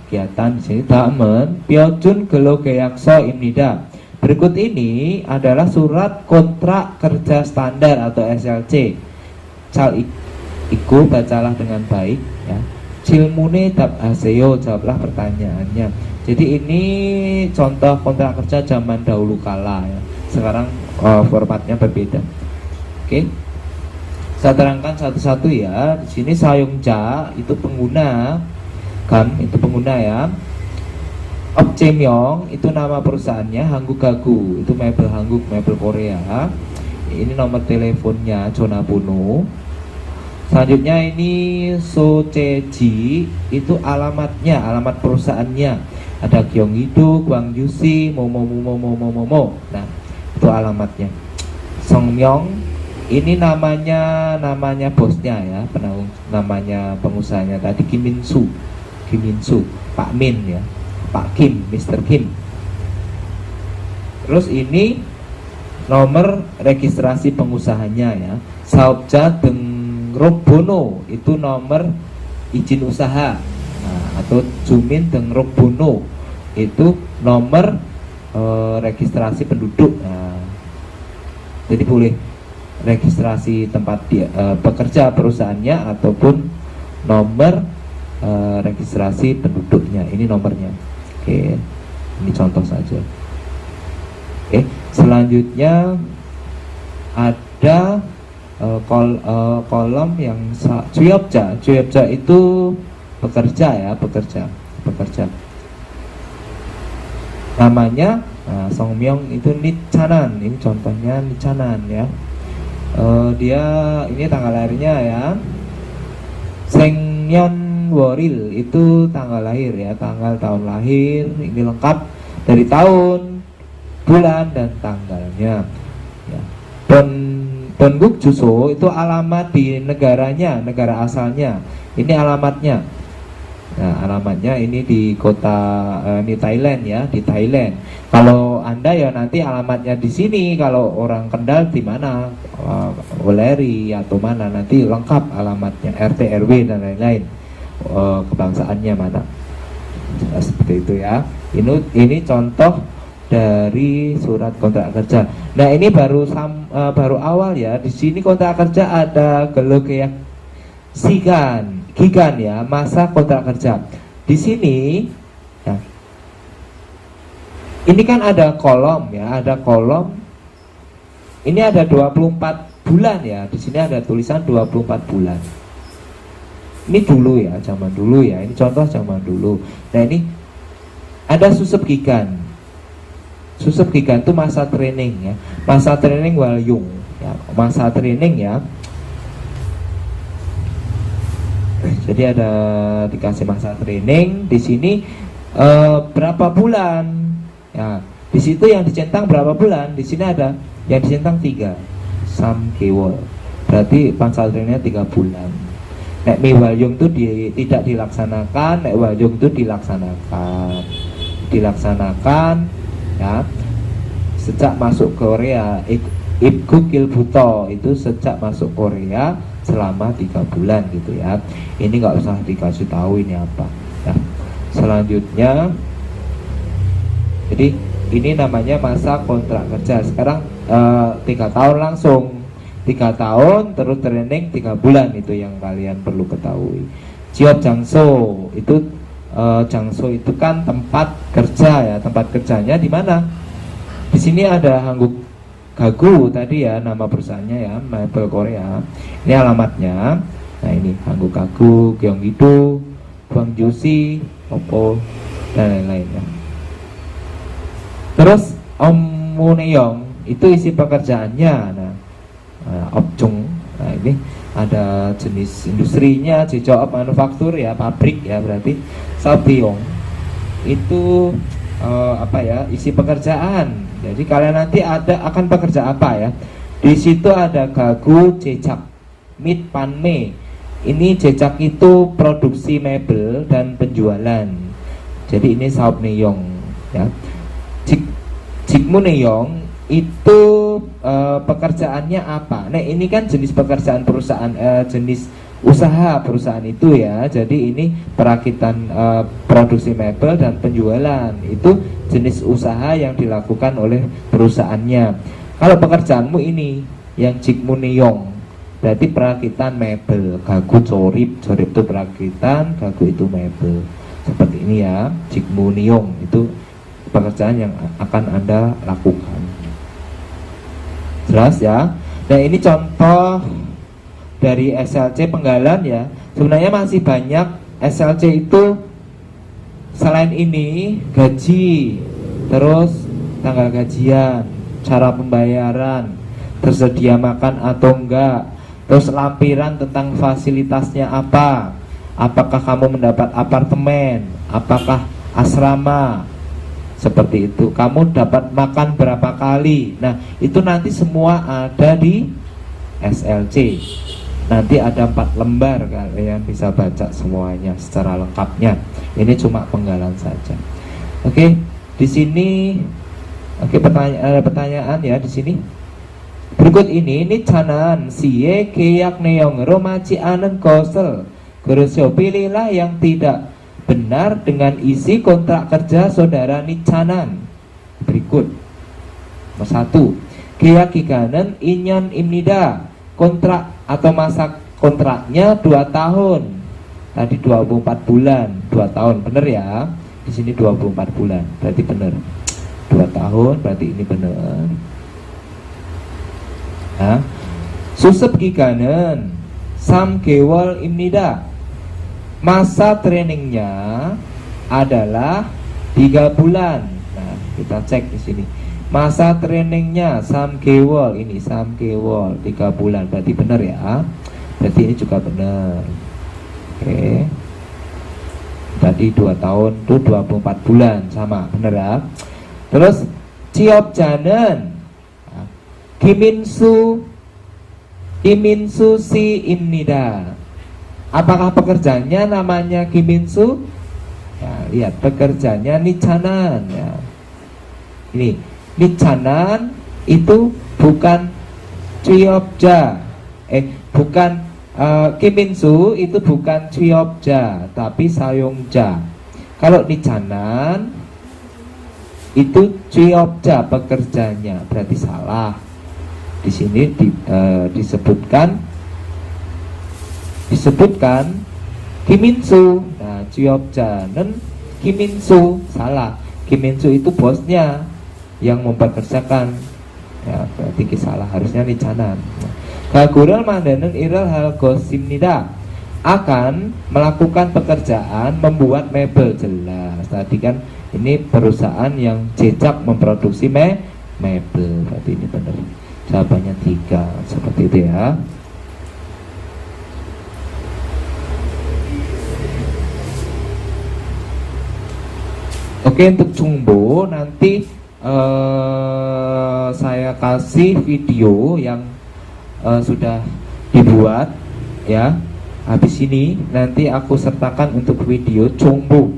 Kegiatan di sini damen piojun gelo geyakso imnida. Berikut ini adalah surat kontrak kerja standar atau SLC. Cal iku bacalah dengan baik ya. Cilmune dap haseo, jawablah pertanyaannya. Jadi ini contoh kontrak kerja zaman dahulu kala ya. Sekarang formatnya berbeda. Oke. Saya terangkan satu-satu ya. Di sini sayungja itu pengguna, kan itu pengguna ya. Opcemyong itu nama perusahaannya, Hangguk Gagu itu mebel Hangguk, mebel Korea. Ini nomor teleponnya Jona Puno. Selanjutnya ini Soceji itu alamatnya, alamat perusahaannya. Ada Gyeonggi-do, Gwangju-si, Momo. Nah, itu alamatnya. Songmyong ini namanya bosnya ya, namanya pengusahanya tadi Kim Min Soo, Pak Min ya, Pak Kim, Mr. Kim. Terus ini nomor registrasi pengusahanya ya. Saobja Deng Robono itu nomor izin usaha, nah, atau Jumin Deng Robono itu nomor registrasi penduduk. Nah, jadi boleh registrasi tempat dia bekerja perusahaannya ataupun nomor registrasi penduduknya. Ini nomornya. Oke, ini contoh saja. Oke, selanjutnya ada kolom yang Juyopja itu bekerja ya, bekerja. Namanya Songmyong itu Nichanan. Ini contohnya Nichanan ya. Dia ini tanggal lahirnya ya. Sengyeon Woril itu tanggal lahir ya, tanggal tahun lahir. Ini lengkap dari tahun, bulan dan tanggalnya ya. Dongguk Juso itu alamat di negaranya, negara asalnya. Ini alamatnya. Nah, alamatnya ini di kota di Thailand ya, di Thailand. Kalau Anda ya nanti alamatnya di sini. Kalau orang Kendal di mana, Oleri atau mana, nanti lengkap alamatnya, RT RW dan lain-lain. Kebangsaannya mana. Seperti itu ya. Ini contoh dari surat kontrak kerja. Nah, ini baru awal ya. Di sini kontrak kerja ada gelogeyak gigan ya, masa kontrak kerja. Di sini ya, ini kan ada kolom ya, ada kolom. Ini ada 24 bulan ya. Di sini ada tulisan 24 bulan. Ini dulu ya, zaman dulu ya. Ini contoh zaman dulu. Nah, ini ada susep gigan. Susep gigan itu masa training ya. Masa training walyung ya. Masa training ya. Jadi ada dikasih masa training di sini berapa bulan? Ya, di situ yang dicentang berapa bulan? Di sini ada yang dicentang 3 samkewol. Berarti masa trainingnya 3 bulan. Nek miwalyung itu tidak dilaksanakan, nek walyung itu dilaksanakan ya. Sejak masuk Korea, Ibgu Kilbuto itu sejak masuk Korea selama 3 bulan gitu ya. Ini nggak usah dikasih tahu ini apa ya. Selanjutnya, jadi ini namanya masa kontrak kerja. Sekarang 3 tahun langsung, 3 tahun terus training 3 bulan, itu yang kalian perlu ketahui. Jiop Jangso itu Jangso itu kan tempat kerja ya. Tempat kerjanya di mana? Di sini ada Hangguk Gagu tadi ya, nama perusahaannya ya, Mebel Korea. Ini alamatnya. Nah ini Hangguk Gagu, Gyeonggi-do, Gwangju-si, Oppo dan lain-lain ya. Terus Om Muneyong itu isi pekerjaannya. Nah, Opjung. Nah ini ada jenis industrinya, Jejoop manufaktur ya, pabrik ya, berarti Saobyong itu apa ya, isi pekerjaan. Jadi kalian nanti akan bekerja apa ya? Di situ ada Gagu Jejak Mit Panme. Ini jejak itu produksi mebel dan penjualan. Jadi ini Saobyong ya. Jikmuneyong itu pekerjaannya apa? Nah ini kan jenis pekerjaan perusahaan, jenis usaha perusahaan itu ya. Jadi ini perakitan produksi mebel dan penjualan itu jenis usaha yang dilakukan oleh perusahaannya. Kalau pekerjaanmu ini yang Jikmuneyong berarti perakitan mebel. Gagu Corip, Corip itu perakitan, Gagu itu mebel. Seperti ini ya, Jikmuneyong itu pekerjaan yang akan Anda lakukan. Jelas ya. Nah ini contoh dari SLC Penggalan ya. Sebenarnya masih banyak SLC itu. Selain ini gaji, terus tanggal gajian, cara pembayaran, tersedia makan atau enggak, terus lampiran tentang fasilitasnya apa, apakah kamu mendapat apartemen, apakah asrama, seperti itu. Kamu dapat makan berapa kali. Nah itu nanti semua ada di SLC. Nanti ada 4 lembar, kalian bisa baca semuanya secara lengkapnya. Ini cuma penggalan saja. Oke, di sini ada pertanyaan ya di sini. Berikut ini canan siye keyak neong romaci anen kosel. Gerusyo pilihlah yang tidak benar dengan isi kontrak kerja saudara Nicanan. Berikut. Nomor 1. Keyak giganen inyon imnida. Kontrak atau masa kontraknya 2 tahun. Tadi 24 bulan, 2 tahun, bener ya. Di sini 24 bulan, berarti bener. 2 tahun, berarti ini bener. Nah, susep giganen samgewol imnida. Masa trainingnya adalah 3 bulan. Nah, kita cek di sini. Masa trainingnya samgewol, ini samgewol 3 bulan, berarti benar ya. Berarti ini juga benar. Oke. Tadi 2 tahun itu 24 bulan, sama, benar ya. Terus Ciop Janen Kiminsu si imnida. Apakah pekerjaannya namanya Kiminsu? Ya, lihat pekerjaannya Nicanan ya. Ini Nicanan itu bukan Ciopja, bukan Kiminsu itu bukan Ciopja, tapi Sayongja. Kalau Nicanan itu Ciopja pekerjanya, berarti salah. Di sini disebutkan Kiminsu. Nah, Ciopjanen Kiminsu, salah. Kiminsu itu bosnya yang mempekerjakan ya, berarti salah, harusnya Nicanan. Gagural mandanen iral hal gosimnida, akan melakukan pekerjaan membuat mebel, jelas. Tadi kan Ini perusahaan yang jejak memproduksi mebel. Berarti ini benar. Jawabannya 3. Seperti itu ya. Oke, untuk jumbo nanti saya kasih video yang sudah dibuat ya. Habis ini nanti aku sertakan untuk video jumbo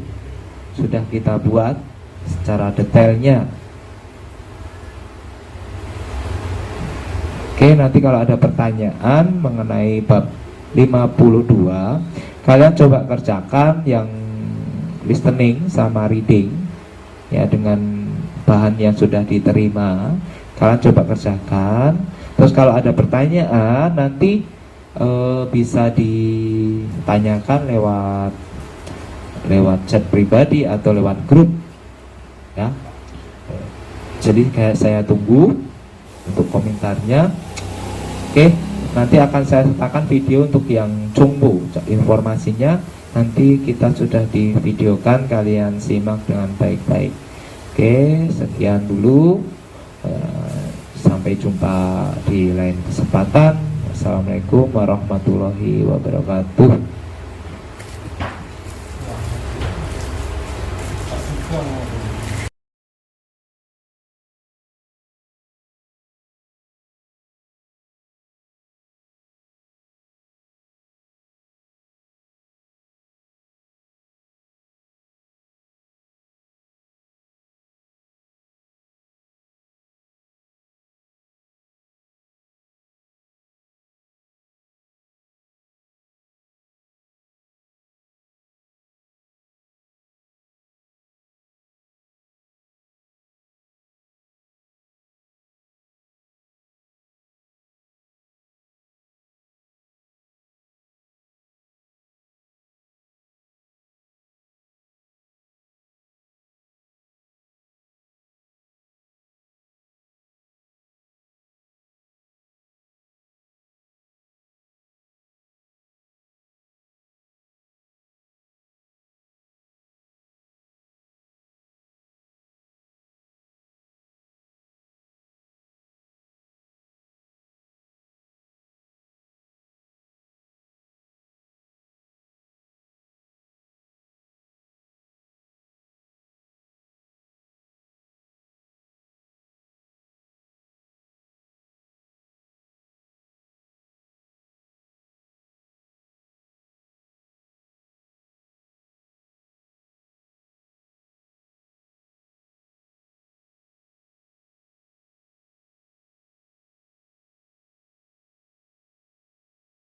sudah kita buat secara detailnya. Oke, nanti kalau ada pertanyaan mengenai bab 52, kalian coba kerjakan yang listening sama reading ya, dengan bahan yang sudah diterima. Kalian coba kerjakan. Terus kalau ada pertanyaan nanti bisa ditanyakan lewat chat pribadi atau lewat grup ya. Jadi kayak saya tunggu untuk komentarnya. Oke, nanti akan saya sertakan video untuk yang jumbo. Informasinya nanti kita sudah divideokan, kalian simak dengan baik-baik. Oke, sekian dulu. Sampai jumpa di lain kesempatan. Assalamualaikum warahmatullahi wabarakatuh.